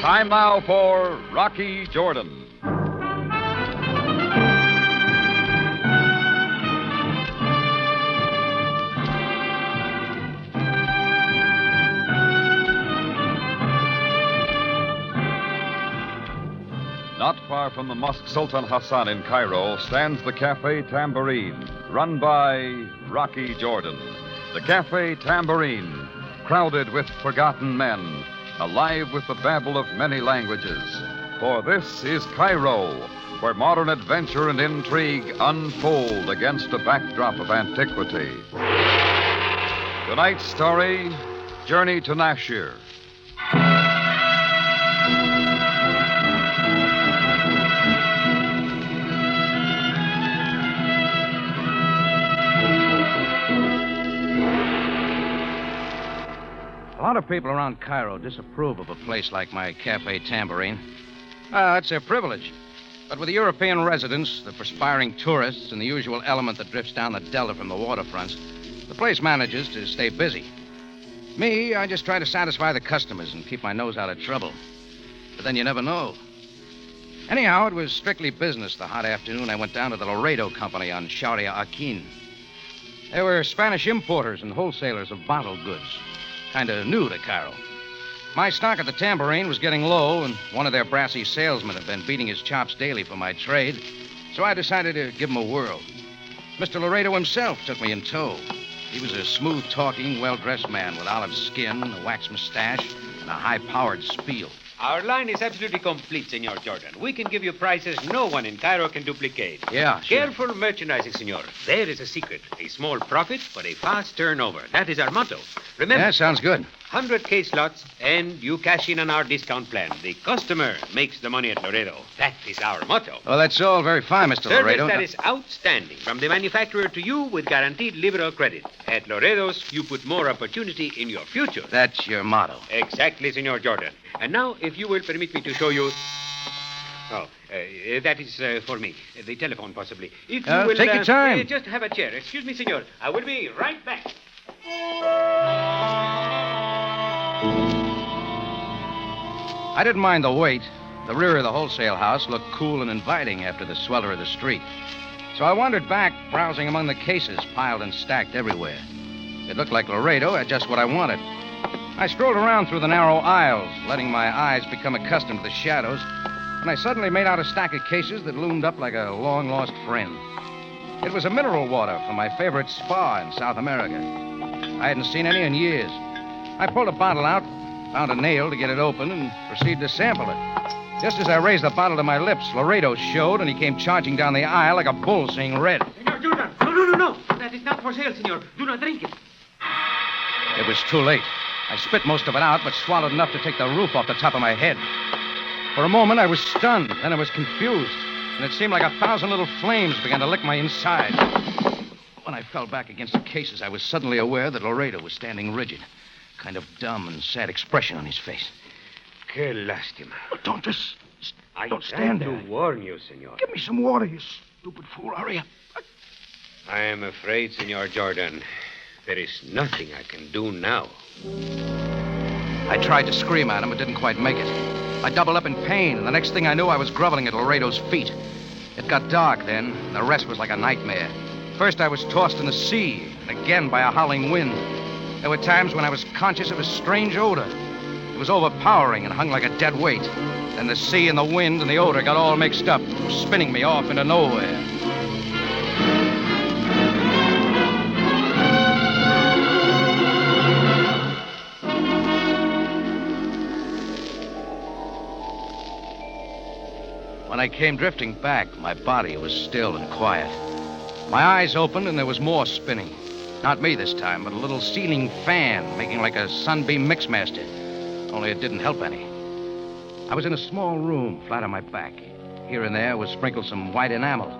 Time now for Rocky Jordan. Not far from the Mosque Sultan Hassan in Cairo stands the Cafe Tambourine, run by Rocky Jordan. The Cafe Tambourine, crowded with forgotten men, alive with the babble of many languages. For this is Cairo, where modern adventure and intrigue unfold against a backdrop of antiquity. Tonight's story, Journey to Nashier. A lot of people around Cairo disapprove of a place like my Cafe Tambourine. It's their privilege. But with the European residents, the perspiring tourists, and the usual element that drifts down the delta from the waterfronts, the place manages to stay busy. Me, I just try to satisfy the customers and keep my nose out of trouble. But then you never know. Anyhow, it was strictly business the hot afternoon I went down to the Laredo Company on Sharia Akin. They were Spanish importers and wholesalers of bottled goods. Kind of new to Cairo. My stock at the Tambourine was getting low, and one of their brassy salesmen had been beating his chops daily for my trade, so I decided to give him a whirl. Mr. Laredo himself took me in tow. He was a smooth-talking, well-dressed man with olive skin, a wax mustache, and a high-powered spiel. Our line is absolutely complete, Senor Jordan. We can give you prices no one in Cairo can duplicate. Yeah, sure. Careful merchandising, Senor. There is a secret. A small profit, but a fast turnover. That is our motto. Remember... Yeah, sounds good. 100 case lots, and you cash in on our discount plan. The customer makes the money at Laredo. That is our motto. Well, that's all very fine, Mr. Laredo. Service that is outstanding. From the manufacturer to you with guaranteed liberal credit. At Laredo's, you put more opportunity in your future. That's your motto. Exactly, Senor Jordan. And now, if you will permit me to show you... that is for me. The telephone, possibly. If you will... Take your time. Just have a chair. Excuse me, senor. I will be right back. I didn't mind the wait. The rear of the wholesale house looked cool and inviting after the swelter of the street. So I wandered back, browsing among the cases piled and stacked everywhere. It looked like Laredo had just what I wanted. I strolled around through the narrow aisles, letting my eyes become accustomed to the shadows, and I suddenly made out a stack of cases that loomed up like a long-lost friend. It was a mineral water from my favorite spa in South America. I hadn't seen any in years. I pulled a bottle out, found a nail to get it open, and proceeded to sample it. Just as I raised the bottle to my lips, Laredo showed, and he came charging down the aisle like a bull seeing red. Senor Jordan, no. That is not for sale, senor. Do not drink it. It was too late. I spit most of it out, but swallowed enough to take the roof off the top of my head. For a moment, I was stunned. Then I was confused, and it seemed like 1,000 little flames began to lick my inside. When I fell back against the cases, I was suddenly aware that Laredo was standing rigid, kind of dumb and sad expression on his face. Que lástima. Don't stand there. I tried to warn you, senor. Give me some water, you stupid fool. Hurry up. I am afraid, Senor Jordan, there is nothing I can do now. I tried to scream at him, but didn't quite make it. I doubled up in pain, and the next thing I knew, I was groveling at Laredo's feet. It got dark then, and the rest was like a nightmare. First, I was tossed in the sea, and again by a howling wind. There were times when I was conscious of a strange odor. It was overpowering and hung like a dead weight. Then the sea and the wind and the odor got all mixed up, spinning me off into nowhere. When I came drifting back, my body was still and quiet. My eyes opened and there was more spinning. Not me this time, but a little ceiling fan making like a sunbeam mixmaster. Only it didn't help any. I was in a small room, flat on my back. Here and there was sprinkled some white enamel.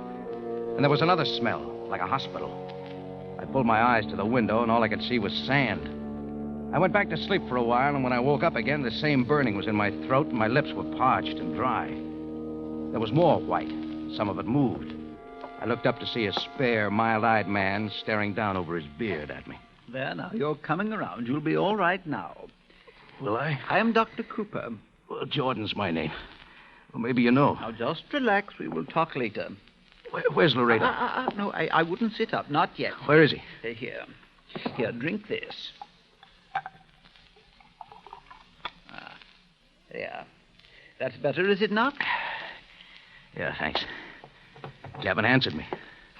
And there was another smell, like a hospital. I pulled my eyes to the window, and all I could see was sand. I went back to sleep for a while, and when I woke up again, the same burning was in my throat, and my lips were parched and dry. There was more white. Some of it moved. I looked up to see a spare, mild-eyed man staring down over his beard at me. There, now, you're coming around. You'll be all right now. Will I? I am Dr. Cooper. Oh, Jordan's my name. Well, maybe you know. Now, just relax. We will talk later. Where's Laredo? No, I wouldn't sit up. Not yet. Where is he? Here. Here, drink this. There. That's better, is it not? Yeah, thanks. You haven't answered me.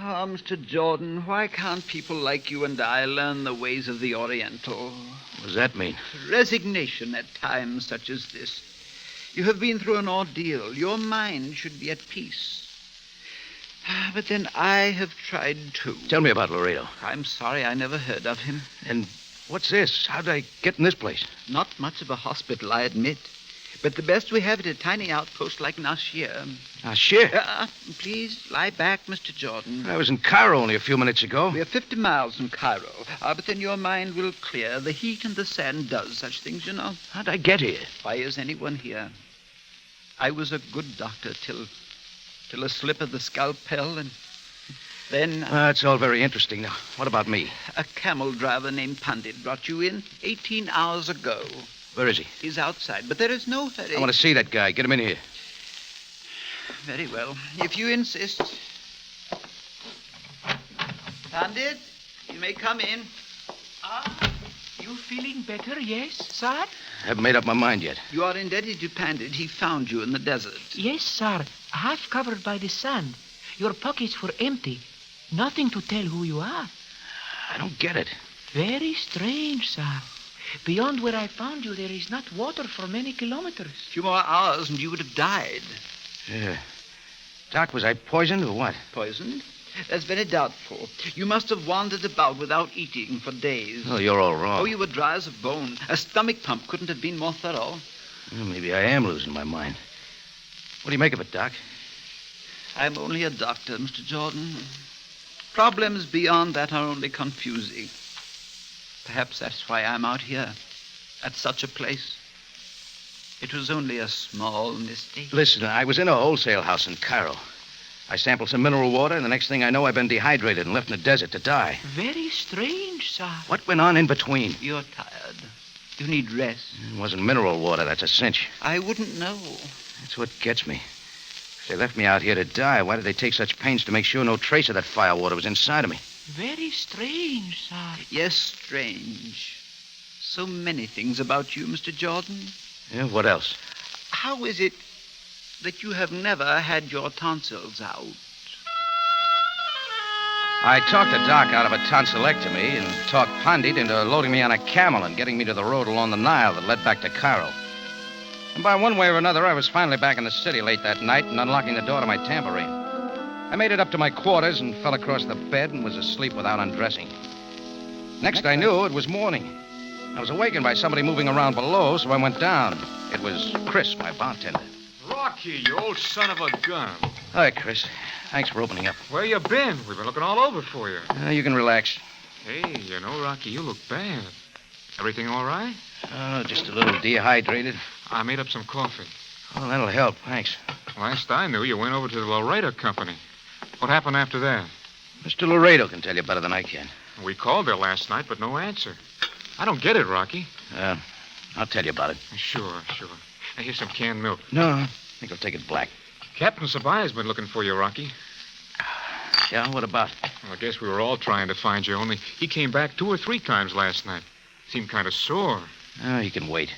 Oh, Mr. Jordan, why can't people like you and I learn the ways of the Oriental? What does that mean? Resignation at times such as this. You have been through an ordeal. Your mind should be at peace. But then I have tried too. Tell me about Laredo. I'm sorry I never heard of him. And what's this? How'd I get in this place? Not much of a hospital, I admit. But the best we have is a tiny outpost like Nashier. Nashier? Please lie back, Mr. Jordan. I was in Cairo only a few minutes ago. We are 50 miles from Cairo. But then your mind will clear. The heat and the sand does such things, you know. How'd I get here? Why is anyone here? I was a good doctor till a slip of the scalpel, and then... That's all very interesting. Now, what about me? A camel driver named Pandit brought you in 18 hours ago. Where is he? He's outside, but there is no hurry. I want to see that guy. Get him in here. Very well. If you insist. Pandit, you may come in. You feeling better, yes, sir? Haven't made up my mind yet. You are indebted to Pandit. He found you in the desert. Yes, sir. Half covered by the sand. Your pockets were empty. Nothing to tell who you are. I don't get it. Very strange, sir. Beyond where I found you, there is not water for many kilometers. A few more hours and you would have died. Yeah. Doc, was I poisoned or what? Poisoned? That's very doubtful. You must have wandered about without eating for days. Oh, you're all wrong. Oh, you were dry as a bone. A stomach pump couldn't have been more thorough. Well, maybe I am losing my mind. What do you make of it, Doc? I'm only a doctor, Mr. Jordan. Problems beyond that are only confusing. Perhaps that's why I'm out here, at such a place. It was only a small mistake. Listen, I was in a wholesale house in Cairo. I sampled some mineral water, and the next thing I know, I've been dehydrated and left in the desert to die. Very strange, sir. What went on in between? You're tired. You need rest. It wasn't mineral water, that's a cinch. I wouldn't know. That's what gets me. If they left me out here to die, why did they take such pains to make sure no trace of that firewater was inside of me? Very strange, sir. Yes, strange. So many things about you, Mr. Jordan. Yeah, what else? How is it that you have never had your tonsils out? I talked the doc out of a tonsillectomy and talked Pandit into loading me on a camel and getting me to the road along the Nile that led back to Cairo. And by one way or another, I was finally back in the city late that night and unlocking the door to my tambourine. I made it up to my quarters and fell across the bed and was asleep without undressing. Next I knew, it was morning. I was awakened by somebody moving around below, so I went down. It was Chris, my bartender. Rocky, you old son of a gun. Hi, Chris. Thanks for opening up. Where you been? We've been looking all over for you. You can relax. Hey, you know, Rocky, you look bad. Everything all right? Oh, just a little dehydrated. I made up some coffee. Oh, that'll help. Thanks. Last I knew, you went over to the Laredo Company. What happened after that? Mr. Laredo can tell you better than I can. We called there last night, but no answer. I don't get it, Rocky. I'll tell you about it. Sure. Now, here's some canned milk. No, I think I'll take it black. Captain Sabaaya's been looking for you, Rocky. Yeah, what about? Well, I guess we were all trying to find you, only he came back 2 or 3 times last night. Seemed kind of sore. Oh, you can wait.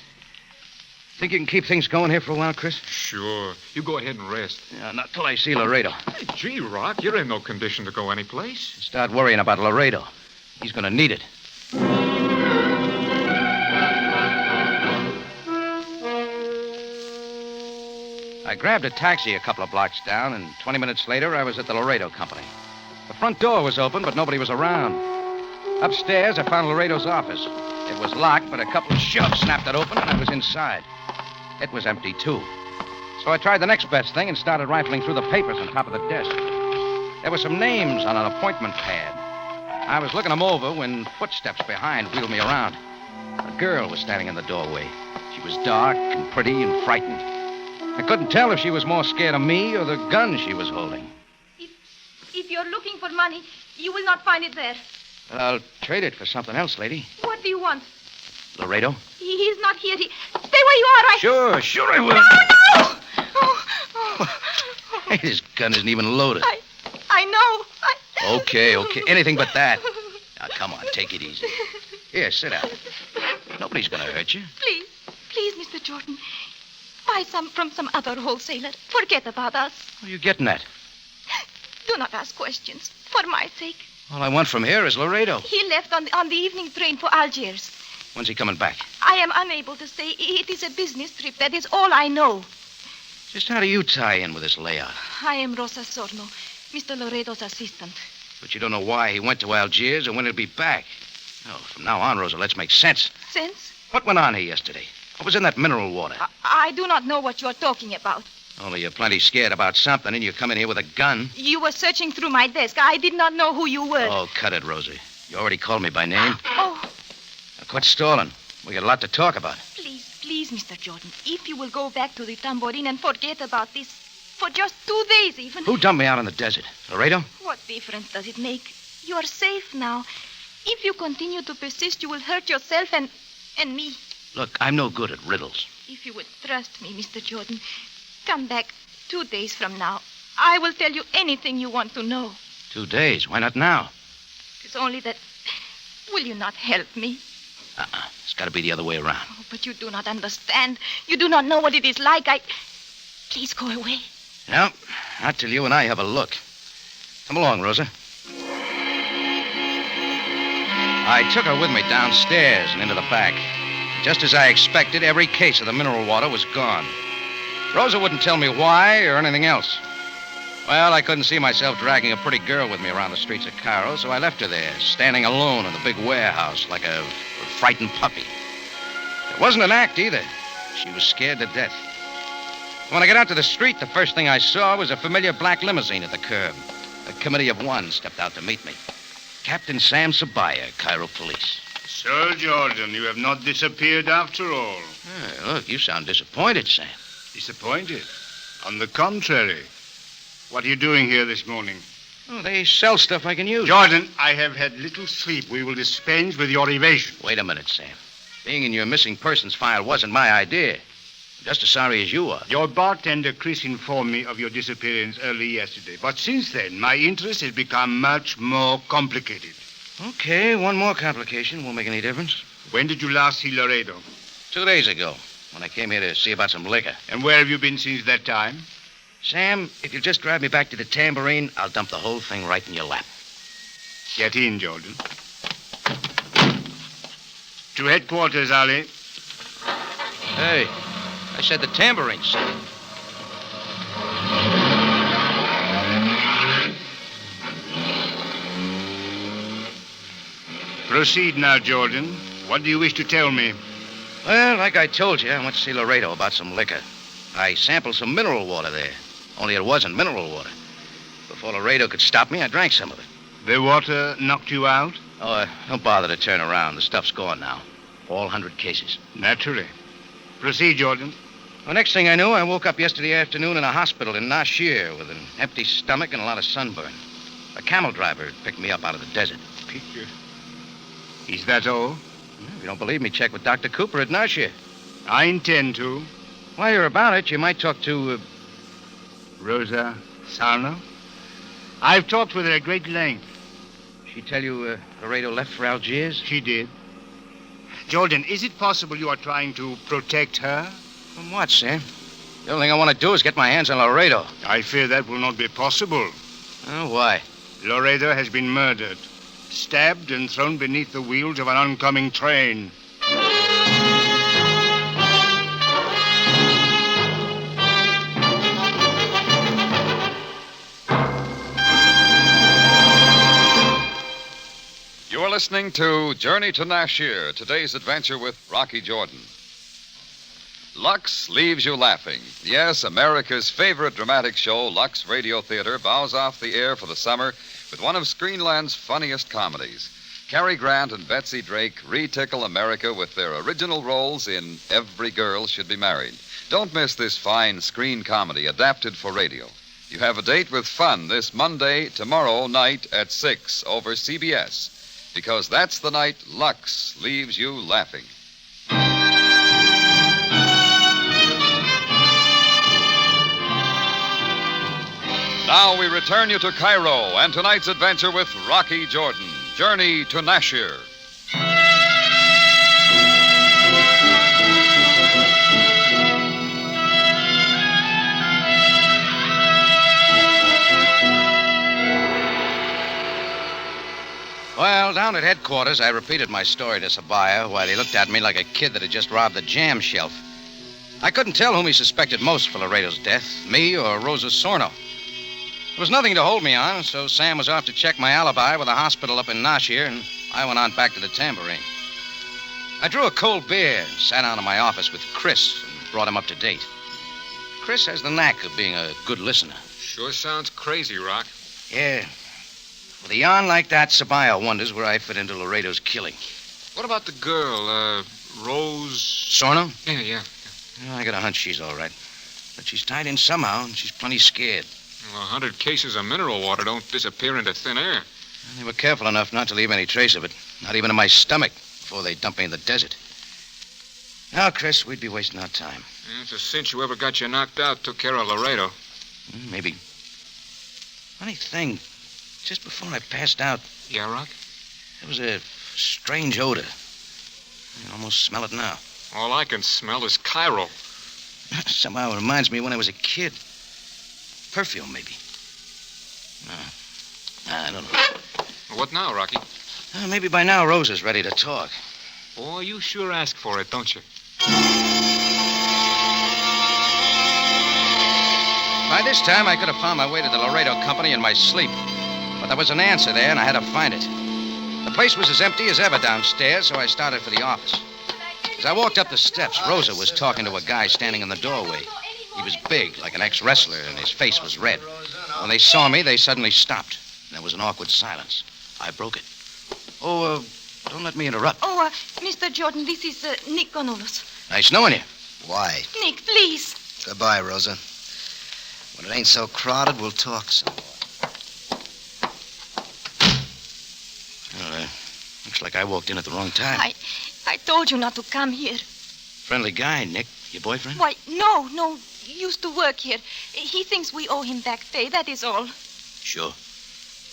Think you can keep things going here for a while, Chris? Sure. You go ahead and rest. Yeah, not till I see Laredo. Hey, gee, Rock, you're in no condition to go anyplace. Start worrying about Laredo. He's going to need it. I grabbed a taxi a couple of blocks down, and 20 minutes later, I was at the Laredo Company. The front door was open, but nobody was around. Upstairs, I found Laredo's office. It was locked, but a couple of shoves snapped it open, and I was inside. It was empty, too. So I tried the next best thing and started rifling through the papers on top of the desk. There were some names on an appointment pad. I was looking them over when footsteps behind wheeled me around. A girl was standing in the doorway. She was dark and pretty and frightened. I couldn't tell if she was more scared of me or the gun she was holding. If you're looking for money, you will not find it there. I'll trade it for something else, lady. What do you want? Laredo? He's not here. Stay where you are. I Sure I will. No! Hey, this gun isn't even loaded. I know. Okay. Anything but that. Now, come on, take it easy. Here, sit down. Nobody's going to hurt you. Please, Mr. Jordan. Buy some from some other wholesaler. Forget about us. What are you getting at? Do not ask questions. For my sake. All I want from here is Laredo. He left on the evening train for Algiers. When's he coming back? I am unable to say. It is a business trip. That is all I know. Just how do you tie in with this layout? I am Rosa Sorno, Mr. Laredo's assistant. But you don't know why he went to Algiers or when he'll be back. Oh, from now on, Rosa, let's make sense. Sense? What went on here yesterday? What was in that mineral water? I do not know what you are talking about. Only you're plenty scared about something, and you come in here with a gun. You were searching through my desk. I did not know who you were. Oh, cut it, Rosie. You already called me by name. Oh, Now, quit stalling. We got a lot to talk about. please, Mr. Jordan. If you will go back to the Tambourine and forget about this for just 2 days even. Who dumped me out in the desert? Laredo? What difference does it make? You are safe now. If you continue to persist, you will hurt yourself and me. Look, I'm no good at riddles. If you would trust me, Mr. Jordan, come back 2 days from now. I will tell you anything you want to know. 2 days. Why not now? It's only that... Will you not help me? It's got to be the other way around. Oh, but you do not understand. You do not know what it is like. Please go away. No, not till you and I have a look. Come along, Rosa. I took her with me downstairs and into the back. Just as I expected, every case of the mineral water was gone. Rosa wouldn't tell me why or anything else. Well, I couldn't see myself dragging a pretty girl with me around the streets of Cairo, so I left her there, standing alone in the big warehouse like a frightened puppy. It wasn't an act either. She was scared to death. When I got out to the street, the first thing I saw was a familiar black limousine at the curb. A committee of one stepped out to meet me. Captain Sam Sabaaya, Cairo Police. So, Jordan, you have not disappeared after all. Hey, look, you sound disappointed, Sam. Disappointed? On the contrary. What are you doing here this morning? Oh, they sell stuff I can use. Jordan, I have had little sleep. We will dispense with your evasion. Wait a minute, Sam. Being in your missing persons file wasn't my idea. I'm just as sorry as you are. Your bartender, Chris, informed me of your disappearance early yesterday. But since then, my interest has become much more complicated. Okay, one more complication won't make any difference. When did you last see Laredo? 2 days ago, when I came here to see about some liquor. And where have you been since that time? Sam, if you'll just drive me back to the Tambourine, I'll dump the whole thing right in your lap. Get in, Jordan. To headquarters, Ali. Hey, I said the Tambourine, son. Proceed now, Jordan. What do you wish to tell me? Well, like I told you, I went to see Laredo about some liquor. I sampled some mineral water there, only it wasn't mineral water. Before Laredo could stop me, I drank some of it. The water knocked you out? Oh, don't bother to turn around. The stuff's gone now. All 100 cases. Naturally. Proceed, Jordan. The next thing I knew, I woke up yesterday afternoon in a hospital in Nashier with an empty stomach and a lot of sunburn. A camel driver picked me up out of the desert. Picture. Is that all? If you don't believe me, check with Dr. Cooper at Nashier. I intend to. While you're about it, you might talk to... Rosa Sarno? I've talked with her at great length. She tell you Laredo left for Algiers? She did. Jordan, is it possible you are trying to protect her? From what, Sam? The only thing I want to do is get my hands on Laredo. I fear that will not be possible. Oh, why? Laredo has been murdered. Stabbed and thrown beneath the wheels of an oncoming train. You're listening to Journey to Nashier, today's adventure with Rocky Jordan. Lux leaves you laughing. Yes, America's favorite dramatic show, Lux Radio Theater, bows off the air for the summer with one of Screenland's funniest comedies. Cary Grant and Betsy Drake re-tickle America with their original roles in Every Girl Should Be Married. Don't miss this fine screen comedy adapted for radio. You have a date with fun this Monday, tomorrow night at 6 over CBS. Because that's the night Lux leaves you laughing. Now we return you to Cairo and tonight's adventure with Rocky Jordan, Journey to Nashier. Well, down at headquarters, I repeated my story to Sabaaya while he looked at me like a kid that had just robbed the jam shelf. I couldn't tell whom he suspected most for Laredo's death, me or Rosa Sorno. There was nothing to hold me on, so Sam was off to check my alibi with a hospital up in Nashier, and I went on back to the Tambourine. I drew a cold beer and sat down in my office with Chris and brought him up to date. Chris has the knack of being a good listener. Sure sounds crazy, Rock. Yeah. With a yarn like that, Sabaaya wonders where I fit into Laredo's killing. What about the girl, Rose? Sorno? Yeah. Well, I got a hunch she's all right. But she's tied in somehow, and she's plenty scared. Well, 100 cases of mineral water don't disappear into thin air. And they were careful enough not to leave any trace of it, not even in my stomach, before they dumped me in the desert. Now, Chris, we'd be wasting our time. Yeah, it's a cinch whoever got you knocked out took care of Laredo. Maybe. Funny thing, just before I passed out, Yeah, Rock? there was a strange odor. I can almost smell it now. All I can smell is Cairo. Somehow it reminds me when I was a kid. Perfume, maybe. I don't know. What now, Rocky? Maybe by now Rosa's ready to talk. Boy, you sure ask for it, don't you? By this time, I could have found my way to the Laredo Company in my sleep. But there was an answer there, and I had to find it. The place was as empty as ever downstairs, so I started for the office. As I walked up the steps, Rosa was talking to a guy standing in the doorway. He was big, like an ex-wrestler, and his face was red. When they saw me, they suddenly stopped. And there was an awkward silence. I broke it. Oh, don't let me interrupt. Oh, Mr. Jordan, this is Nikola. Nice knowing you. Why? Nick, please. Goodbye, Rosa. When it ain't so crowded, we'll talk some more. Well, looks like I walked in at the wrong time. I told you not to come here. Friendly guy, Nick. Your boyfriend? Why, no. He used to work here. He thinks we owe him back pay, that is all. Sure.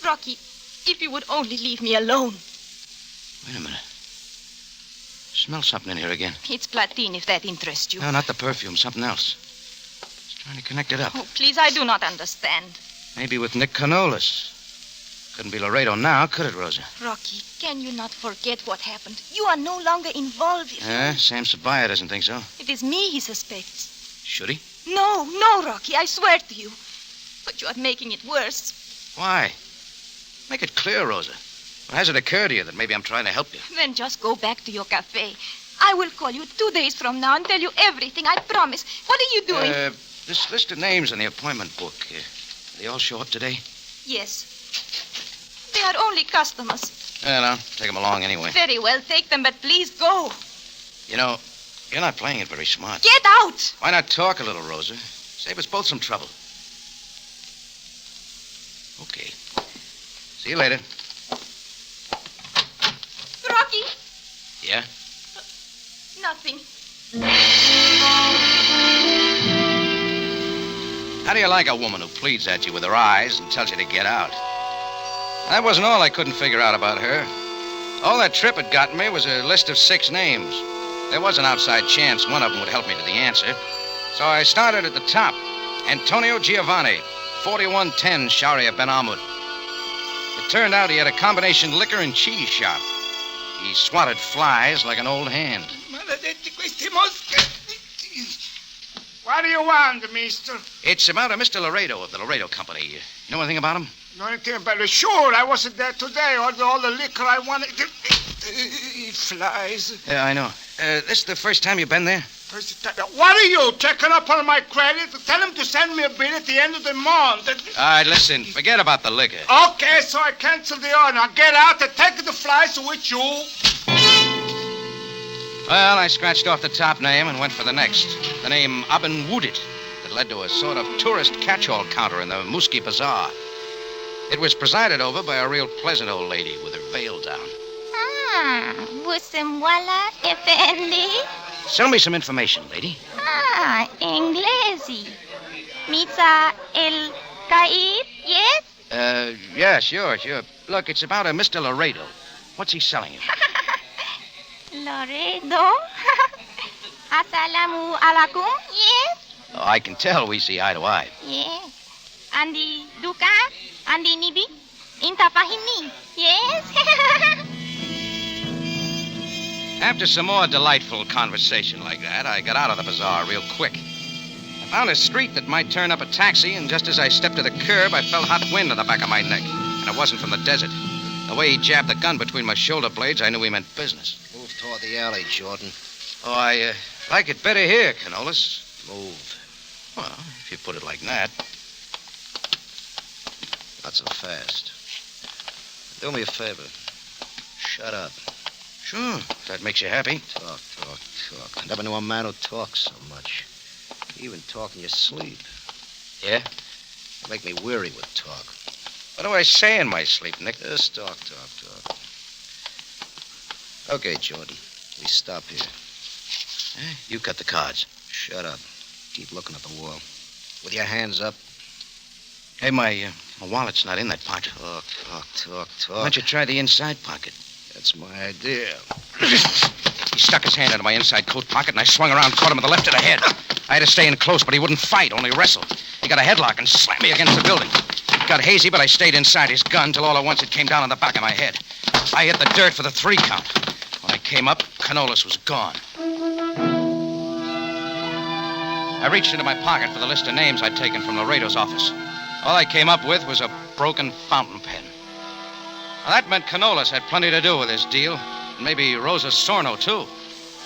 Rocky, if you would only leave me alone. Wait a minute. Smell something in here again. It's Platine, if that interests you. No, not the perfume. Something else. Just trying to connect it up. Oh, please, I do not understand. Maybe with Nick Canolas. Couldn't be Laredo now, could it, Rosa? Rocky, can you not forget what happened? You are no longer involved. Sam Sabaaya doesn't think so. It is me he suspects. Should he? No, Rocky, I swear to you. But you are making it worse. Why? Make it clear, Rosa. Or has it occurred to you that maybe I'm trying to help you? Then just go back to your cafe. I will call you 2 days from now and tell you everything, I promise. What are you doing? This list of names in the appointment book, they all show up today? Yes. They are only customers. Well, I'll take them along anyway. Very well, take them, but please go. You know, you're not playing it very smart. Get out! Why not talk a little, Rosa? Save us both some trouble. Okay. See you later. Rocky! Yeah? Nothing. How do you like a woman who pleads at you with her eyes and tells you to get out? That wasn't all I couldn't figure out about her. All that trip had gotten me was a list of 6 names. There was an outside chance one of them would help me to the answer. So I started at the top. Antonio Giovanni, 4110 Sharia Ben Ahmud. It turned out he had a combination liquor and cheese shop. He swatted flies like an old hand. What do you want, mister? It's about a Mr. Laredo of the Laredo Company. You know anything about him? Know anything about it? Sure, I wasn't there today. All the liquor I wanted. Flies. Yeah, I know. This the first time you've been there? What are you, checking up on my credit? Tell him to send me a bill at the end of the month. All right, listen, forget about the liquor. Okay, so I cancel the order. Now get out and take the flies with you. Well, I scratched off the top name and went for the next. The name Aben Woodit that led to a sort of tourist catch-all counter in the Muski Bazaar. It was presided over by a real pleasant old lady with her veil down. Busemwala, Effendi. Sell me some information, lady. Inglesi. Mitza el Caid. Yeah, sure. Look, it's about a Mr. Laredo. What's he selling you? Laredo? Assalamu alaikum? Yes? Oh, I can tell we see eye to eye. Yes. Andi dukan? Andi nibi? Inta fahimi? Yes? After some more delightful conversation like that, I got out of the bazaar real quick. I found a street that might turn up a taxi, and just as I stepped to the curb, I felt hot wind on the back of my neck. And it wasn't from the desert. The way he jabbed the gun between my shoulder blades, I knew he meant business. Move toward the alley, Jordan. Oh, I like it better here, Canolas. Move. Well, if you put it like that. Not so fast. Do me a favor. Shut up. Sure, if that makes you happy. Talk. I never knew a man who talks so much. You even talk in your sleep. Yeah? You make me weary with talk. What do I say in my sleep, Nick? Just talk. Okay, Jordan. We stop here. You cut the cards. Shut up. Keep looking at the wall. With your hands up. Hey, my wallet's not in that pocket. Talk. Why don't you try the inside pocket? That's my idea. He stuck his hand into my inside coat pocket, and I swung around, caught him with the left of the head. I had to stay in close, but he wouldn't fight, only wrestle. He got a headlock and slammed me against the building. It got hazy, but I stayed inside his gun till all at once it came down on the back of my head. I hit the dirt for the 3 count. When I came up, Canolas was gone. I reached into my pocket for the list of names I'd taken from Laredo's office. All I came up with was a broken fountain pen. Now, that meant Canolas had plenty to do with this deal, and maybe Rosa Sorno, too.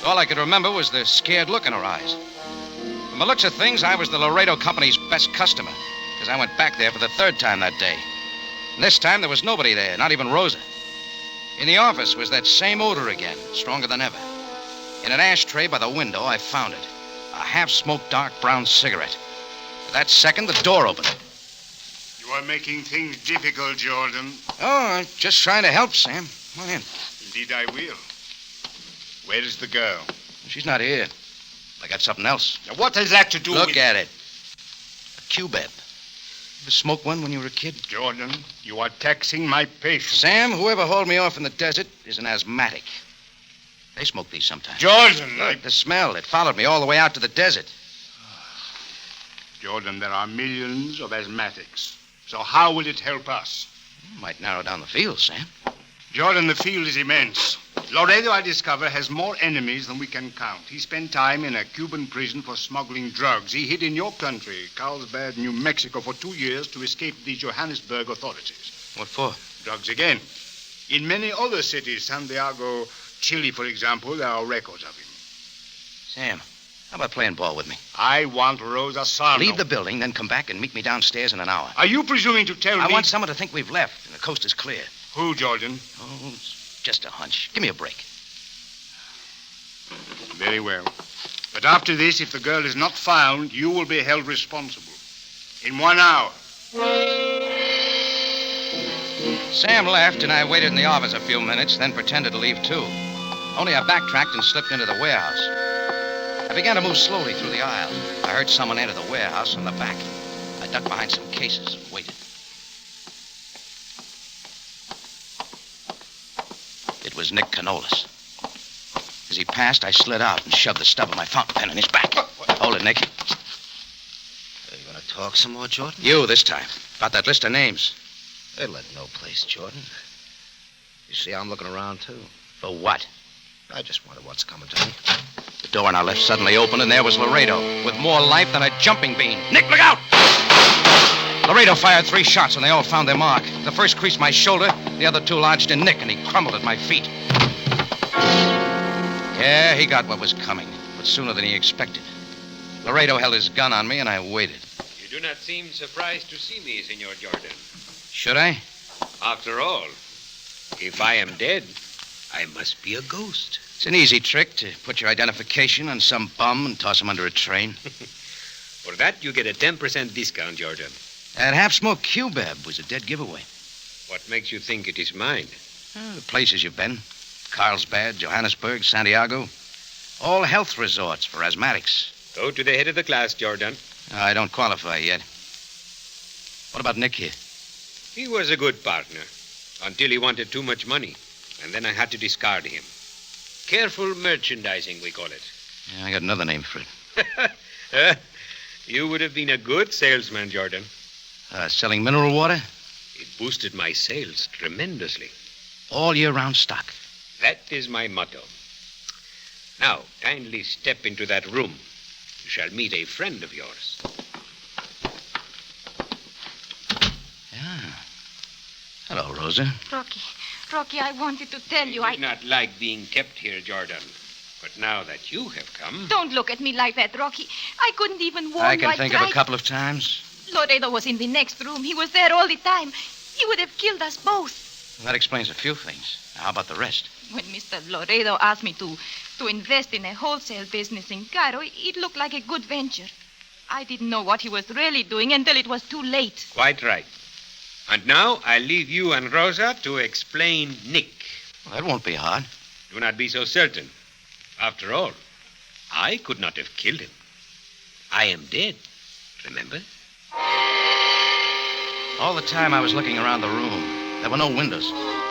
All I could remember was the scared look in her eyes. From the looks of things, I was the Laredo Company's best customer, because I went back there for the 3rd time that day. And this time, there was nobody there, not even Rosa. In the office was that same odor again, stronger than ever. In an ashtray by the window, I found it. A half-smoked dark brown cigarette. At that second, the door opened. You are making things difficult, Jordan. Oh, I'm just trying to help, Sam. Come on in. Indeed, I will. Where is the girl? She's not here. I got something else. Now, what has that to do with... Look at it. A cubeb. Ever smoke one when you were a kid? Jordan, you are taxing my patience. Sam, whoever hauled me off in the desert is an asthmatic. They smoke these sometimes. Jordan, Look, the smell. It followed me all the way out to the desert. Jordan, there are millions of asthmatics. So how will it help us? Might narrow down the field, Sam. Jordan, the field is immense. Laredo, I discover, has more enemies than we can count. He spent time in a Cuban prison for smuggling drugs. He hid in your country, Carlsbad, New Mexico, for 2 years to escape the Johannesburg authorities. What for? Drugs again. In many other cities, Santiago, Chile, for example, there are records of him. Sam, how about playing ball with me? I want Rosa Sarno. Leave the building, then come back and meet me downstairs in an hour. Are you presuming to tell me... I want someone to think we've left and the coast is clear. Who, Jordan? Oh, it's just a hunch. Give me a break. Very well. But after this, if the girl is not found, you will be held responsible. In 1 hour. Sam left, and I waited in the office a few minutes, then pretended to leave, too. Only I backtracked and slipped into the warehouse. I began to move slowly through the aisle. I heard someone enter the warehouse from the back. I ducked behind some cases and waited. It was Nick Canolas. As he passed, I slid out and shoved the stub of my fountain pen in his back. Hold it, Nick. Are you going to talk some more, Jordan? You this time. About that list of names. They led no place, Jordan. You see, I'm looking around, too. For what? I just wonder what's coming to me. The door on our left suddenly opened, and there was Laredo, with more life than a jumping bean. Nick, look out! Laredo fired 3 shots, and they all found their mark. The first creased my shoulder, the other 2 lodged in Nick, and he crumbled at my feet. Yeah, he got what was coming, but sooner than he expected. Laredo held his gun on me, and I waited. You do not seem surprised to see me, Senor Jordan. Should I? After all, if I am dead, I must be a ghost. It's an easy trick to put your identification on some bum and toss him under a train. For that, you get a 10% discount, Jordan. That half-smoked cubeb was a dead giveaway. What makes you think it is mine? The places you've been. Carlsbad, Johannesburg, Santiago. All health resorts for asthmatics. Go to the head of the class, Jordan. I don't qualify yet. What about Nick here? He was a good partner until he wanted too much money, and then I had to discard him. Careful merchandising, we call it. Yeah, I got another name for it. You would have been a good salesman, Jordan. Selling mineral water? It boosted my sales tremendously. All year-round stock. That is my motto. Now, kindly step into that room. You shall meet a friend of yours. Yeah. Hello, Rosa. Rocky, I wanted to tell you I did not like being kept here, Jordan. But now that you have come... Don't look at me like that, Rocky. I couldn't even warn I you. can think of a couple of times. Loredo was in the next room. He was there all the time. He would have killed us both. That explains a few things. How about the rest? When Mr. Loredo asked me to invest in a wholesale business in Cairo, it looked like a good venture. I didn't know what he was really doing until it was too late. Quite right. And now I'll leave you and Rosa to explain Nick. Well, that won't be hard. Do not be so certain. After all, I could not have killed him. I am dead, remember? All the time I was looking around the room. There were no windows.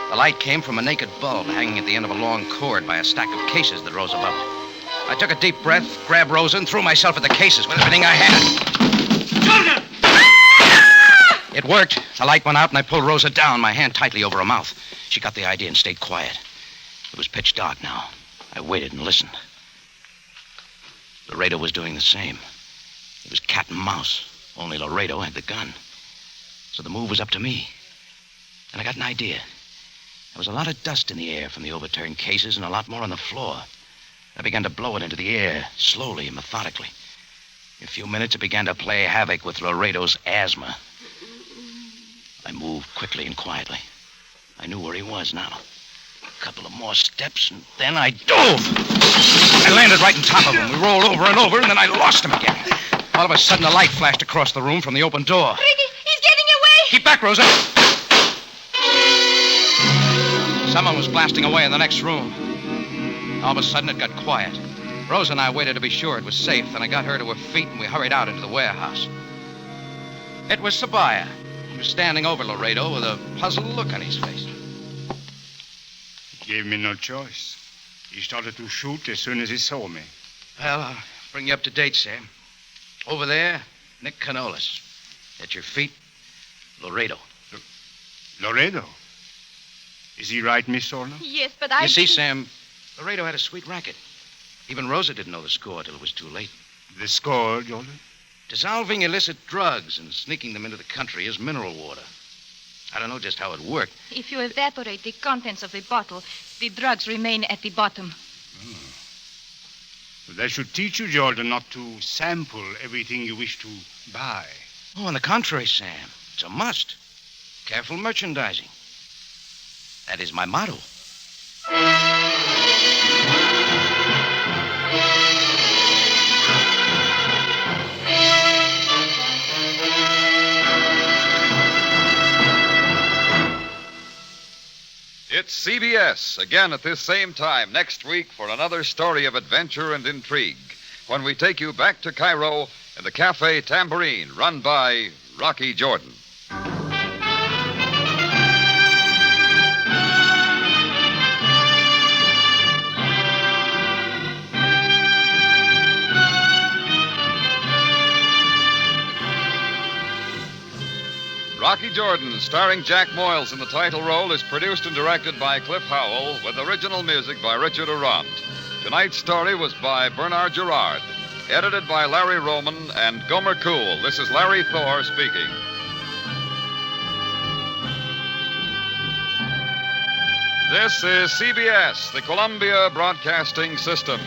The light came from a naked bulb hanging at the end of a long cord by a stack of cases that rose above it. I took a deep breath, grabbed Rosa, and threw myself at the cases with everything I had. Jordan! It worked. The light went out, and I pulled Rosa down, my hand tightly over her mouth. She got the idea and stayed quiet. It was pitch dark now. I waited and listened. Laredo was doing the same. It was cat and mouse, only Laredo had the gun. So the move was up to me. And I got an idea. There was a lot of dust in the air from the overturned cases and a lot more on the floor. I began to blow it into the air, slowly and methodically. In a few minutes, it began to play havoc with Laredo's asthma. I moved quickly and quietly. I knew where he was now. A couple of more steps, and then I dove. I landed right on top of him. We rolled over and over, and then I lost him again. All of a sudden, a light flashed across the room from the open door. Ricky, he's getting away! Keep back, Rosa! Someone was blasting away in the next room. All of a sudden, it got quiet. Rosa and I waited to be sure it was safe. Then I got her to her feet, and we hurried out into the warehouse. It was Sabaaya. He was standing over Laredo with a puzzled look on his face. He gave me no choice. He started to shoot as soon as he saw me. Well, I'll bring you up to date, Sam. Over there, Nick Canolis. At your feet, Laredo. Laredo? Is he right, Miss Sorno? Yes, but I... You see, Sam, Laredo had a sweet racket. Even Rosa didn't know the score till it was too late. The score, Jordan? Dissolving illicit drugs and sneaking them into the country as mineral water. I don't know just how it worked. If you evaporate the contents of the bottle, the drugs remain at the bottom. Well, that should teach you, Jordan, not to sample everything you wish to buy. Oh, on the contrary, Sam. It's a must. Careful merchandising. That is my motto. It's CBS, again at this same time next week for another story of adventure and intrigue, when we take you back to Cairo in the Cafe Tambourine, run by Rocky Jordan. Rocky Jordan, starring Jack Moyles in the title role, is produced and directed by Cliff Howell, with original music by Richard Arant. Tonight's story was by Bernard Gerard, edited by Larry Roman and Gomer Cool. This is Larry Thor speaking. This is CBS, the Columbia Broadcasting System.